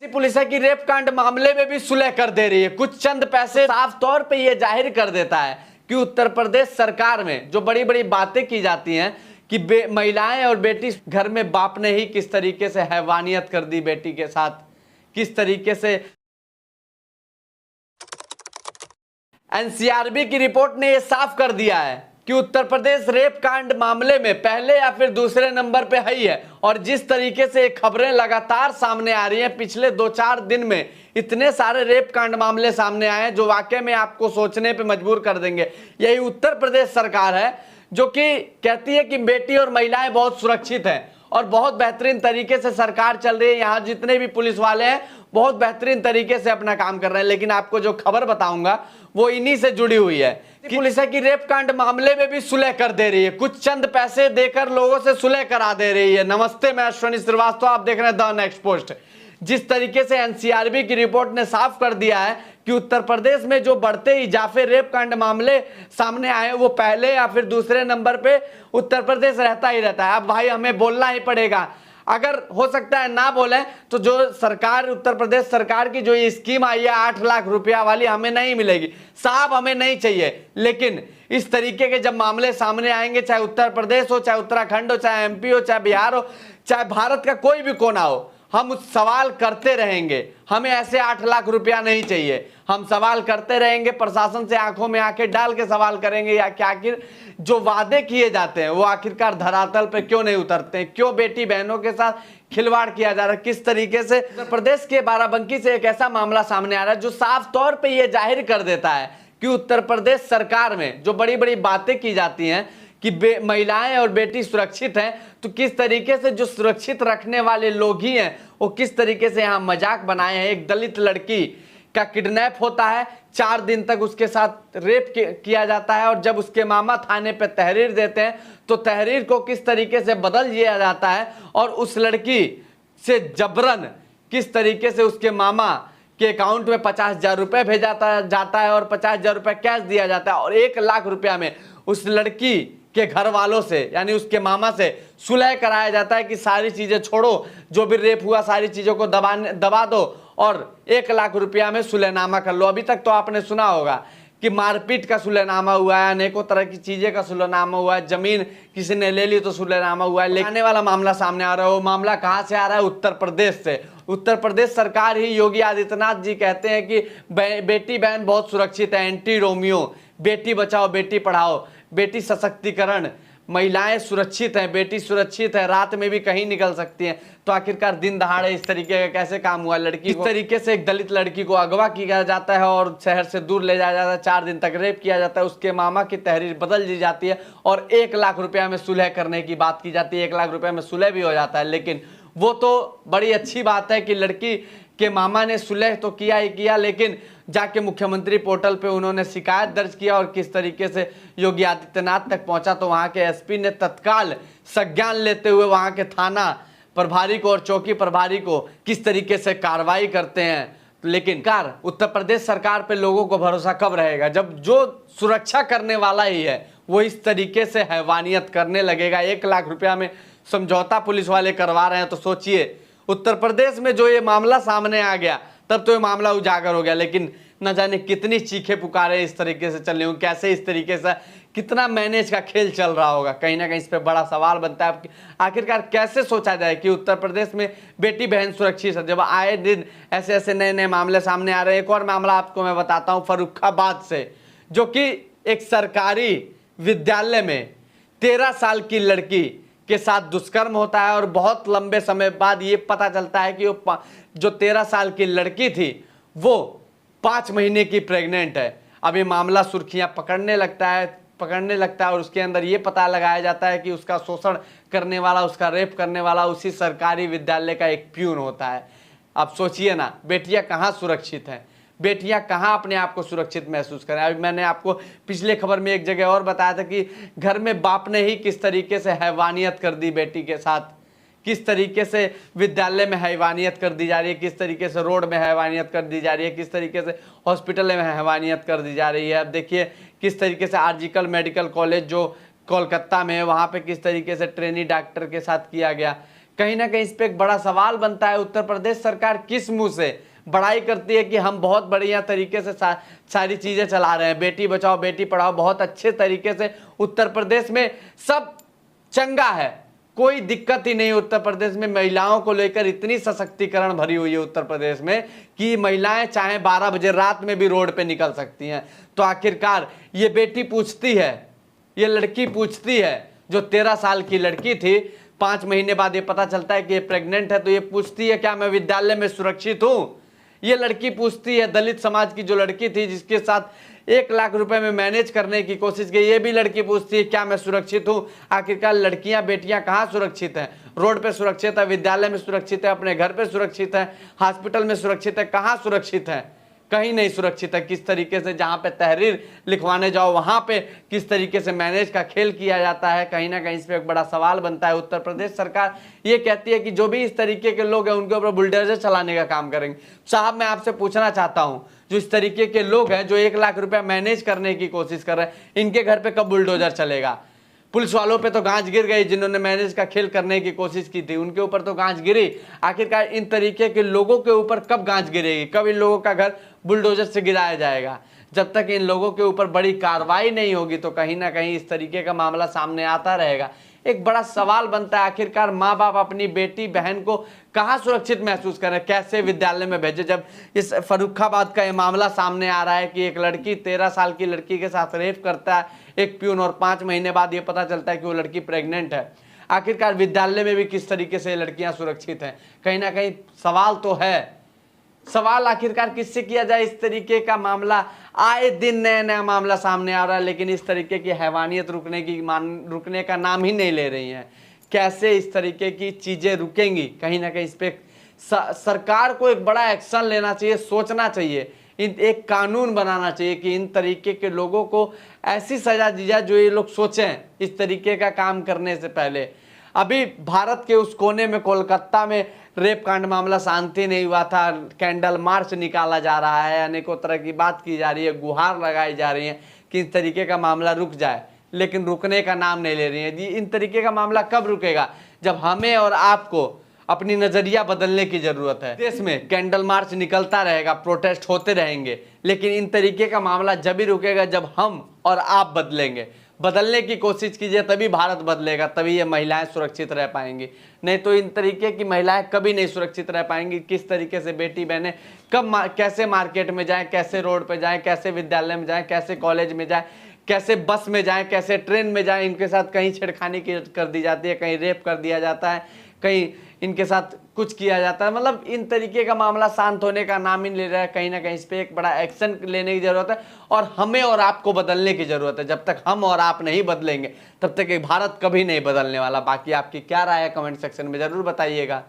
Police है कि rape कांड मामले में भी सुलह कर दे रही है। कुछ चंद पैसे साफ तौर पे ये जाहिर कर देता है कि उत्तर प्रदेश सरकार में जो बड़ी बड़ी बातें की जाती हैं कि महिलाएं और बेटी घर में बाप ने ही किस तरीके से हैवानियत कर दी बेटी के साथ, किस तरीके से एनसीआरबी की रिपोर्ट ने यह साफ कर दिया है कि उत्तर प्रदेश रेप कांड मामले में पहले या फिर दूसरे नंबर पे ही है। और जिस तरीके से खबरें लगातार सामने आ रही हैं, पिछले 2-4 दिन में इतने सारे रेप कांड मामले सामने आए हैं जो वाकई में आपको सोचने पे मजबूर कर देंगे। यही उत्तर प्रदेश सरकार है जो कि कहती है कि बेटी और महिलाएं बहुत सुरक्षित हैं और बहुत बेहतरीन तरीके से सरकार चल रही है। यहाँ जितने भी पुलिस वाले हैं बहुत बेहतरीन तरीके से अपना काम कर रहे हैं। लेकिन आपको जो खबर बताऊंगा वो इन्हीं से जुड़ी हुई है कि पुलिस है कि रेप कांड मामले में भी सुलह कर दे रही है। कुछ चंद पैसे देकर लोगों से सुलह करा दे रही है। नमस्ते, मैं अश्विनी श्रीवास्तव, आप देख रहे हैं द नेक्स्ट पोस्ट। जिस तरीके से एनसीआरबी की रिपोर्ट ने साफ कर दिया है कि उत्तर प्रदेश में जो बढ़ते इजाफे रेप कांड मामले सामने आए वो पहले या फिर दूसरे नंबर पे उत्तर प्रदेश रहता ही रहता है। अब भाई हमें बोलना ही पड़ेगा, अगर हो सकता है ना बोले तो जो सरकार उत्तर प्रदेश सरकार की जो ये स्कीम आई है 8 लाख रुपया वाली हमें नहीं मिलेगी साहब, हमें नहीं चाहिए। लेकिन इस तरीके के जब मामले सामने आएंगे, चाहे उत्तर प्रदेश हो, चाहे उत्तराखंड हो, चाहे एमपी हो, चाहे बिहार हो, चाहे भारत का कोई भी कोना हो, हम सवाल करते रहेंगे। हमें ऐसे 8 लाख रुपया नहीं चाहिए। हम सवाल करते रहेंगे, प्रशासन से आंखों में आंखें डाल के सवाल करेंगे या कि आखिर जो वादे किए जाते हैं वो आखिरकार धरातल पे क्यों नहीं उतरते हैं, क्यों बेटी बहनों के साथ खिलवाड़ किया जा रहा है। किस तरीके से उत्तर प्रदेश के बाराबंकी से एक ऐसा मामला सामने आ रहा है जो साफ तौर पे ये जाहिर कर देता है कि उत्तर प्रदेश सरकार में जो बड़ी बड़ी बातें की जाती हैं कि महिलाएं और बेटी सुरक्षित हैं, तो किस तरीके से जो सुरक्षित रखने वाले लोग ही हैं वो किस तरीके से यहाँ मजाक बनाए हैं। एक दलित लड़की का किडनैप होता है, 4 दिन तक उसके साथ रेप किया जाता है और जब उसके मामा थाने पे तहरीर देते हैं तो तहरीर को किस तरीके से बदल दिया जाता है और उस लड़की से जबरन किस तरीके से उसके मामा के अकाउंट में 50,000 रुपये भेजा जाता है और 50,000 रुपये कैश दिया जाता है और 1 लाख रुपया में उस लड़की के घर वालों से यानी उसके मामा से सुलह कराया जाता है कि सारी चीजें छोड़ो, जो भी रेप हुआ सारी चीजों को दबा दो और 1 लाख रुपया में सुलहनामा कर लो। अभी तक तो आपने सुना होगा कि मारपीट का सुलहनामा हुआ है, अनेकों तरह की चीजें का सुलहनामा हुआ है, जमीन किसी ने ले ली तो सुलहनामा हुआ है। लेकिन आने वाला मामला सामने आ रहा है, वो मामला कहाँ से आ रहा है? उत्तर प्रदेश से। उत्तर प्रदेश सरकार ही, योगी आदित्यनाथ जी कहते हैं कि बेटी बहन बहुत सुरक्षित है, एंटी रोमियो, बेटी बचाओ बेटी पढ़ाओ, बेटी सशक्तिकरण, महिलाएं सुरक्षित हैं, बेटी सुरक्षित है, रात में भी कहीं निकल सकती हैं। तो आखिरकार दिन दहाड़े इस तरीके का कैसे काम हुआ? लड़की इस तरीके से एक दलित लड़की को अगवा किया जाता है और शहर से दूर ले जाया जाता है, 4 दिन तक रेप किया जाता है, उसके मामा की तहरीर बदल दी जाती है और 1 लाख रुपया में सुलह करने की बात की जाती है। 1 लाख रुपया में सुलह भी हो जाता है। लेकिन वो तो बड़ी अच्छी बात है कि लड़की के मामा ने सुलह तो किया ही किया, लेकिन जाके मुख्यमंत्री पोर्टल पे उन्होंने शिकायत दर्ज किया और किस तरीके से योगी आदित्यनाथ तक पहुंचा तो वहां के एसपी ने तत्काल संज्ञान लेते हुए वहां के थाना प्रभारी को और चौकी प्रभारी को किस तरीके से कार्रवाई करते हैं। लेकिन उत्तर प्रदेश सरकार पे लोगों को भरोसा कब रहेगा जब जो सुरक्षा करने वाला ही है वो इस तरीके से हैवानियत करने लगेगा। 1 लाख रुपया में समझौता पुलिस वाले करवा रहे हैं तो सोचिए उत्तर प्रदेश में जो ये मामला सामने आ गया तब तो ये मामला उजागर हो गया। लेकिन न जाने कितनी चीखें पुकारे इस तरीके से चल रही हूँ, कैसे इस तरीके से कितना मैनेज का खेल चल रहा होगा। कहीं ना कहीं इस पे बड़ा सवाल बनता है आखिरकार कैसे सोचा जाए कि उत्तर प्रदेश में बेटी बहन सुरक्षित है जब आए दिन ऐसे ऐसे नए नए मामले सामने आ रहे हैं। एक और मामला आपको मैं बताता हूँ फर्रुखाबाद से, जो कि एक सरकारी विद्यालय में 13 साल की लड़की के साथ दुष्कर्म होता है और बहुत लंबे समय बाद ये पता चलता है कि वो जो 13 साल की लड़की थी वो 5 महीने की प्रेग्नेंट है। अब ये मामला सुर्खियां पकड़ने लगता है और उसके अंदर ये पता लगाया जाता है कि उसका शोषण करने वाला, उसका रेप करने वाला उसी सरकारी विद्यालय का एक प्यून होता है। अब सोचिए ना, बेटियां कहाँ सुरक्षित हैं, बेटियां कहाँ अपने आप को सुरक्षित महसूस करें। अभी मैंने आपको पिछले खबर में एक जगह और बताया था कि घर में बाप ने ही किस तरीके से हैवानियत कर दी बेटी के साथ, किस तरीके से विद्यालय में हैवानियत कर दी जा रही है, किस तरीके से रोड में हैवानियत कर दी जा रही है, किस तरीके से हॉस्पिटल में हैवानियत कर दी जा रही है। अब देखिए किस तरीके से आरजीकर मेडिकल कॉलेज जो कोलकाता में है वहाँ पे किस तरीके से ट्रेनी डॉक्टर के साथ किया गया, कहीं ना कहीं इस पे एक बड़ा सवाल बनता है, उत्तर प्रदेश सरकार किस मुंह से बड़ाई करती है कि हम बहुत बढ़िया तरीके से सारी चीजें चला रहे हैं, बेटी बचाओ बेटी पढ़ाओ बहुत अच्छे तरीके से उत्तर प्रदेश में सब चंगा है, कोई दिक्कत ही नहीं। उत्तर प्रदेश में महिलाओं को लेकर इतनी सशक्तिकरण भरी हुई है उत्तर प्रदेश में कि महिलाएं चाहे 12 बजे रात में भी रोड पे निकल सकती हैं। तो आखिरकार ये बेटी पूछती है, ये लड़की पूछती है, जो 13 साल की लड़की थी, 5 महीने बाद ये पता चलता है कि ये प्रेग्नेंट है, तो ये पूछती है क्या मैं विद्यालय में सुरक्षित हूँ। ये लड़की पूछती है, दलित समाज की जो लड़की थी जिसके साथ 1 लाख रुपए में मैनेज करने की कोशिश की, ये भी लड़की पूछती है क्या मैं सुरक्षित हूँ। आखिरकार लड़कियां बेटियां कहाँ सुरक्षित हैं? रोड पे सुरक्षित है, विद्यालय में सुरक्षित है, अपने घर पे सुरक्षित है, हॉस्पिटल में सुरक्षित है, कहाँ सुरक्षित है? कहीं नहीं सुरक्षित है। किस तरीके से जहाँ पे तहरीर लिखवाने जाओ वहाँ पे किस तरीके से मैनेज का खेल किया जाता है, कहीं ना कहीं इस पे एक बड़ा सवाल बनता है। उत्तर प्रदेश सरकार ये कहती है कि जो भी इस तरीके के लोग हैं उनके ऊपर बुलडोजर चलाने का काम करेंगे। साहब मैं आपसे पूछना चाहता हूँ, जो इस तरीके के लोग हैं जो 1 लाख रुपया मैनेज करने की कोशिश कर रहे हैं, इनके घर पे कब बुलडोजर चलेगा? पुलिस वालों पे तो गांच गिर गई, जिन्होंने मैनेज का खेल करने की कोशिश की थी उनके ऊपर तो गांच गिरी। आखिरकार इन तरीके के लोगों के ऊपर कब गांच गिरेगी, कब इन लोगों का घर बुलडोजर से गिराया जाएगा? जब तक इन लोगों के ऊपर बड़ी कार्रवाई नहीं होगी तो कहीं ना कहीं इस तरीके का मामला सामने आता रहेगा। एक बड़ा सवाल बनता है, आखिरकार माँ बाप अपनी बेटी बहन को कहाँ सुरक्षित महसूस करें, कैसे विद्यालय में भेजे? जब इस फर्रुखाबाद का ये मामला सामने आ रहा है कि एक लड़की 13 साल की लड़की के साथ रेप करता है एक प्यून, और 5 महीने बाद ये पता चलता है कि वो लड़की प्रेग्नेंट है। आखिरकार विद्यालय में भी किस तरीके से लड़कियां सुरक्षित हैं? कहीं ना कहीं सवाल तो है। सवाल आखिरकार किससे किया जाए? इस तरीके का मामला आए दिन नया नया मामला सामने आ रहा है, लेकिन इस तरीके की हैवानियत रुकने का नाम ही नहीं ले रही हैं। कैसे इस तरीके की चीजें रुकेंगी? कहीं ना कहीं इस पे सरकार को एक बड़ा एक्शन लेना चाहिए, सोचना चाहिए, एक कानून बनाना चाहिए कि इन तरीके के लोगों को ऐसी सजा दी जाए जो ये लोग सोचें इस तरीके का काम करने से पहले। अभी भारत के उस कोने में कोलकाता में रेप कांड मामला शांति नहीं हुआ था, कैंडल मार्च निकाला जा रहा है, अनेकों तरह की बात की जा रही है, गुहार लगाई जा रही है कि इस तरीके का मामला रुक जाए, लेकिन रुकने का नाम नहीं ले रही है। जी इन तरीके का मामला कब रुकेगा? जब हमें और आपको अपनी नजरिया बदलने की जरूरत है। देश में कैंडल मार्च निकलता रहेगा, प्रोटेस्ट होते रहेंगे, लेकिन इन तरीके का मामला जब ही रुकेगा जब हम और आप बदलेंगे। बदलने की कोशिश कीजिए, तभी भारत बदलेगा, तभी ये महिलाएं सुरक्षित रह पाएंगी। नहीं तो इन तरीके की महिलाएं कभी नहीं सुरक्षित रह पाएंगी। किस तरीके से बेटी बहनें कैसे मार्केट में जाएं, कैसे रोड पे जाएं, कैसे विद्यालय में जाएं, कैसे कॉलेज में जाएं, कैसे बस में जाएं, कैसे ट्रेन में जाएं, इनके साथ कहीं छेड़खानी कर दी जाती है, कहीं रेप कर दिया जाता है, कहीं इनके साथ कुछ किया जाता है। मतलब इन तरीके का मामला शांत होने का नाम ही ले रहा है। कहीं ना कहीं इस पे एक बड़ा एक्शन लेने की जरूरत है और हमें और आपको बदलने की जरूरत है। जब तक हम और आप नहीं बदलेंगे तब तक भारत कभी नहीं बदलने वाला। बाकी आपकी क्या राय है कमेंट सेक्शन में जरूर बताइएगा।